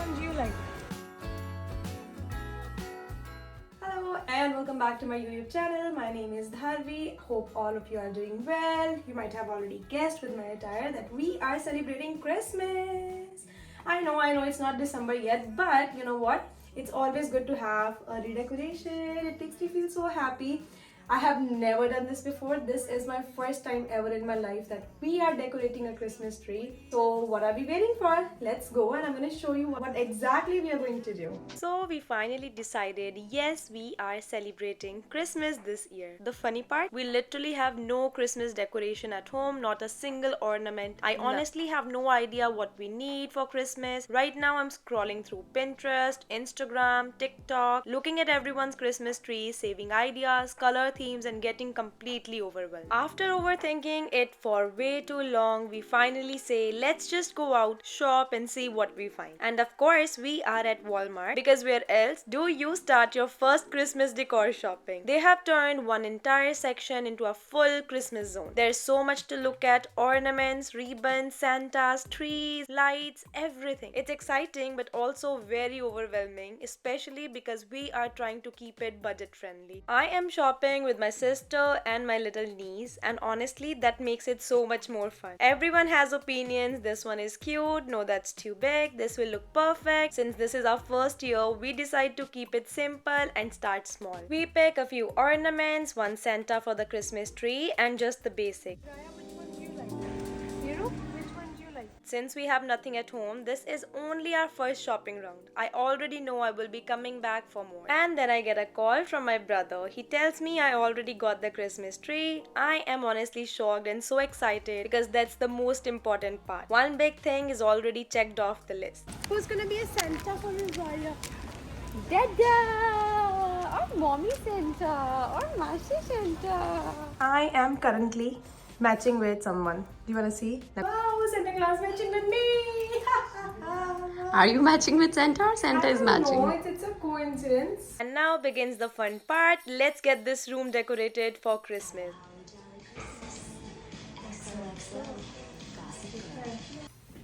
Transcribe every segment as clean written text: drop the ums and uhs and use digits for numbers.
one do you like? Hello and welcome back to my YouTube channel. My name is Dharvi. Hope all of you are doing well. You might have already guessed with my attire that we are celebrating Christmas. I know it's not December yet, but you know what? It's always good to have a redecoration. It makes me feel so happy. I have never done this before. This is my first time ever in my life that we are decorating a Christmas tree. So what are we waiting for? Let's go and I'm going to show you what exactly we are going to do. So we finally decided, yes, we are celebrating Christmas this year. The funny part, we literally have no Christmas decoration at home, not a single ornament. I honestly have no idea what we need for Christmas. Right now I'm scrolling through Pinterest, Instagram, TikTok, looking at everyone's Christmas trees, saving ideas, color themes and getting completely overwhelmed. After overthinking it for way too long, we finally say let's just go out, shop and see what we find. And of course we are at Walmart because where else do you start your first Christmas decor shopping? They have turned one entire section into a full Christmas zone. There's so much to look at: ornaments, ribbons, Santas, trees, lights, everything. It's exciting but also very overwhelming, especially because we are trying to keep it budget friendly. I am shopping with my sister and my little niece, and honestly that makes it so much more fun. Everyone has opinions. This one is cute, no that's too big, this will look perfect. Since this is our first year, we decide to keep it simple and start small. We pick a few ornaments, one Santa for the Christmas tree and just the basic. Since we have nothing at home, this is only our first shopping round. I already know I will be coming back for more. And then I get a call from my brother. He tells me I already got the Christmas tree. I am honestly shocked and so excited because that's the most important part. One big thing is already checked off the list. Who's gonna be a Santa for Miss Varia? Dada! Or Mommy Santa! Or Master Santa! I am currently matching with someone. Do you want to see? Wow, Santa Claus matching with me! Are you matching with Santa or Santa is matching? No, it's a coincidence. And now begins the fun part. Let's get this room decorated for Christmas.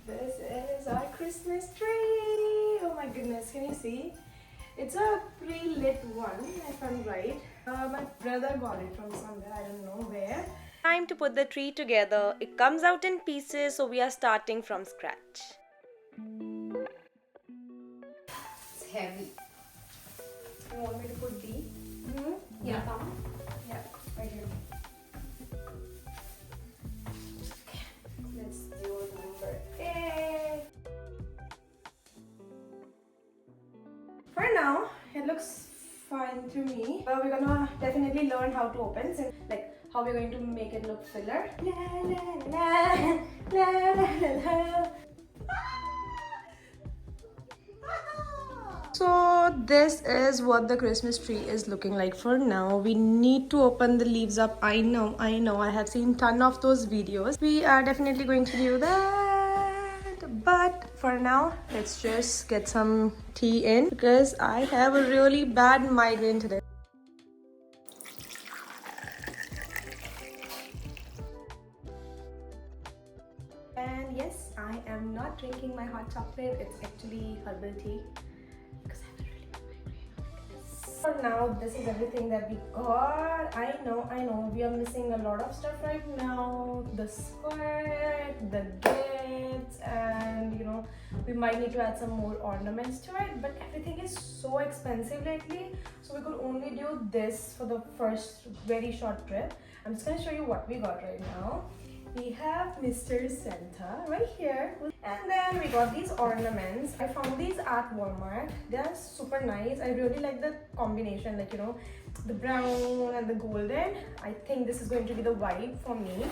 This is our Christmas tree. Oh my goodness, can you see? It's a pre-lit one, if I'm right. My brother got it from somewhere, I don't know where. Time to put the tree together. It comes out in pieces, so we are starting from scratch. It's heavy. You want me to put D? Yeah. Yeah, right here. Okay, let's do number 8. For now, it looks fine to me. We're gonna definitely learn how to open, since like how we're going to make it look filler. La, la, la, la, la, la. So this is what the Christmas tree is looking like for now. We need to open the leaves up. I know. I have seen ton of those videos. We are definitely going to do that. But for now, let's just get some tea in because I have a really bad migraine today. And yes, I am not drinking my hot chocolate. It's actually herbal tea. For now, this is everything that we got. I know, we are missing a lot of stuff right now. The skirt, the gifts, and we might need to add some more ornaments to it. But everything is so expensive lately, so we could only do this for the first very short trip. I'm just gonna show you what we got right now. We have Mr. Santa right here, and then we got these ornaments. I found these at Walmart. They're super nice. I really like the combination, like the brown and the golden. I think this is going to be the vibe for me.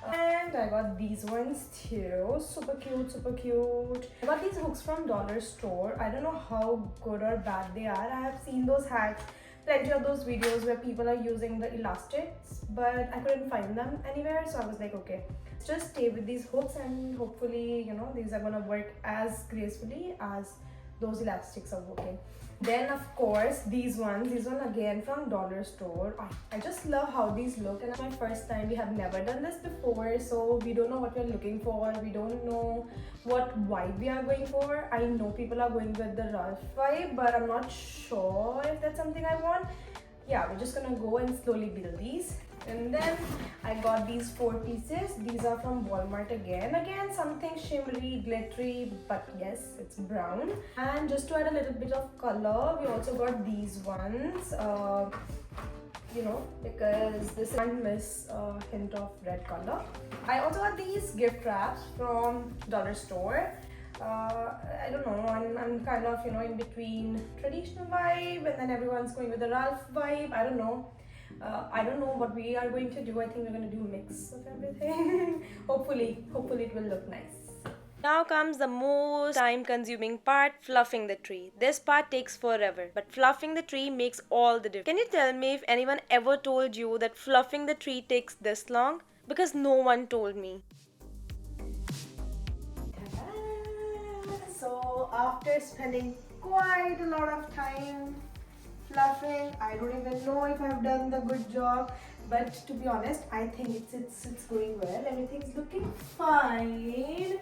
And I got these ones too. Super cute, super cute. I got these hooks from dollar store. I don't know how good or bad they are. I have seen those hacks, plenty of those videos where people are using the elastics, but I couldn't find them anywhere, so I was like, okay, just stay with these hooks and hopefully these are gonna work as gracefully as those elastics are working. Then of course these ones again from dollar store. I just love how these look, and it's my first time. We have never done this before, so we don't know what we're looking for. We don't know what vibe we are going for. I know people are going with the Ralph vibe, but I'm not sure if that's something I want. Yeah, we're just gonna go and slowly build these. And then I got these 4 pieces. These are from Walmart again something shimmery, glittery, but yes, it's brown. And just to add a little bit of color, we also got these ones, you know, because this can't miss a hint of red color. I also got these gift wraps from dollar store. I don't know, I'm kind of, you know, in between traditional vibe and then everyone's going with the Ralph vibe. I don't know. I don't know what we are going to do. I think we're going to do a mix of everything. hopefully it will look nice. Now comes the most time consuming part, fluffing the tree. This part takes forever, but fluffing the tree makes all the difference. Can you tell me if anyone ever told you that fluffing the tree takes this long? Because no one told me. So after spending quite a lot of time fluffing, I don't even know if I've done the good job, but to be honest, I think it's going well. Everything's looking fine.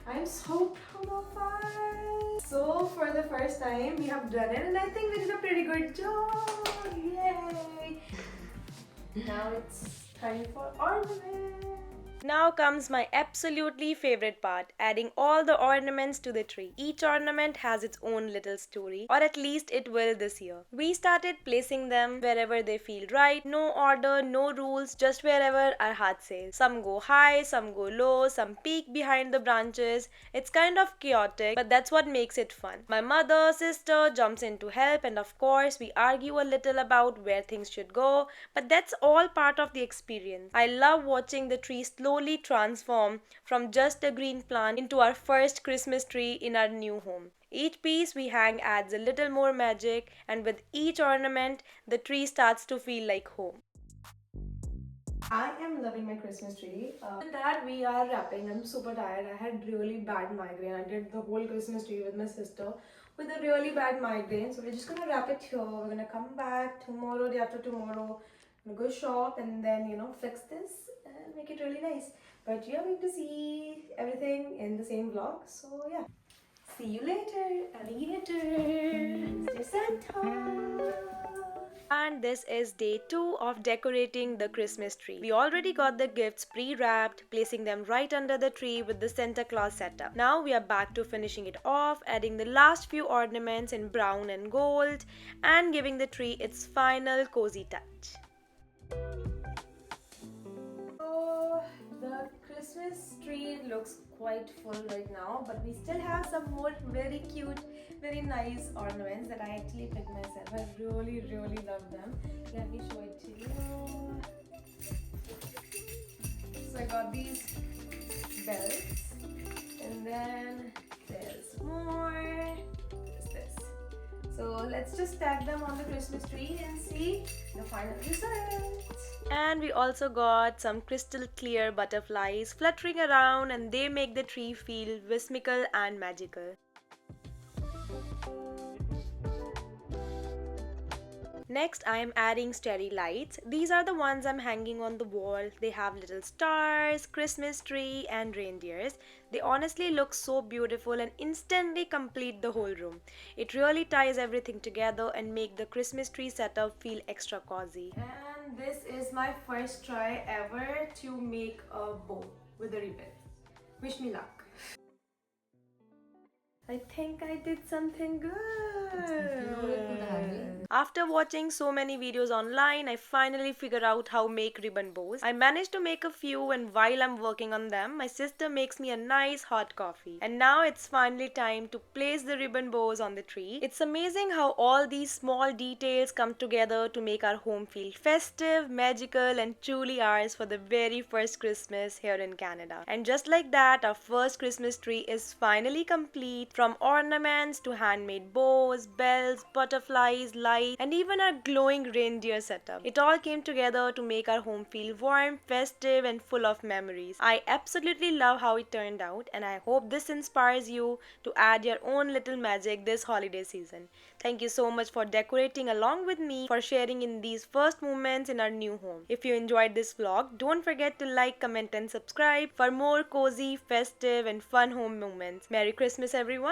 I'm so proud of us. So for the first time we have done it, and I think we did a pretty good job. Yay! Now it's time for ornaments. Now comes my absolutely favorite part, adding all the ornaments to the tree. Each ornament has its own little story, or at least it will this year. We started placing them wherever they feel right. No order, no rules, just wherever our heart says. Some go high, some go low, some peek behind the branches. It's kind of chaotic, but that's what makes it fun. My mother, sister jumps in to help, and of course we argue a little about where things should go, but that's all part of the experience. I love watching the tree slowly transform from just a green plant into our first Christmas tree in our new home. Each piece we hang adds a little more magic, and with each ornament, the tree starts to feel like home. I am loving my Christmas tree. With that, we are wrapping. I'm super tired. I had really bad migraine. I did the whole Christmas tree with my sister with a really bad migraine. So we're just gonna wrap it here. We're gonna come back tomorrow, day after tomorrow. I'm gonna go shop and then, you know, fix this and make it really nice. But you're going to see everything in the same vlog. So yeah. See you later, alligator. Mr. Santa. And this is day 2 of decorating the Christmas tree. We already got the gifts pre-wrapped, placing them right under the tree with the Santa Claus setup. Now we are back to finishing it off, adding the last few ornaments in brown and gold, and giving the tree its final cozy touch. So the Christmas tree looks quite full right now, but we still have some more very cute, very nice ornaments that I actually picked myself. I really love them. Let me show it to you. So I got these bells, and then there's more. What's this? So let's just tag them on the Christmas tree and see the final result. And we also got some crystal clear butterflies fluttering around, and they make the tree feel whimsical and magical. Next, I am adding starry lights. These are the ones I'm hanging on the wall. They have little stars, Christmas tree, and reindeers. They honestly look so beautiful and instantly complete the whole room. It really ties everything together and make the Christmas tree setup feel extra cozy. And this is my first try ever to make a bow with a ribbon. Wish me luck. I think I did something good. After watching so many videos online, I finally figured out how to make ribbon bows. I managed to make a few, and while I'm working on them, my sister makes me a nice hot coffee. And now it's finally time to place the ribbon bows on the tree. It's amazing how all these small details come together to make our home feel festive, magical, and truly ours for the very first Christmas here in Canada. And just like that, our first Christmas tree is finally complete. From ornaments to handmade bows, bells, butterflies, lights, and even our glowing reindeer setup. It all came together to make our home feel warm, festive, and full of memories. I absolutely love how it turned out, and I hope this inspires you to add your own little magic this holiday season. Thank you so much for decorating along with me, for sharing in these first moments in our new home. If you enjoyed this vlog, don't forget to like, comment, and subscribe for more cozy, festive, and fun home moments. Merry Christmas, everyone!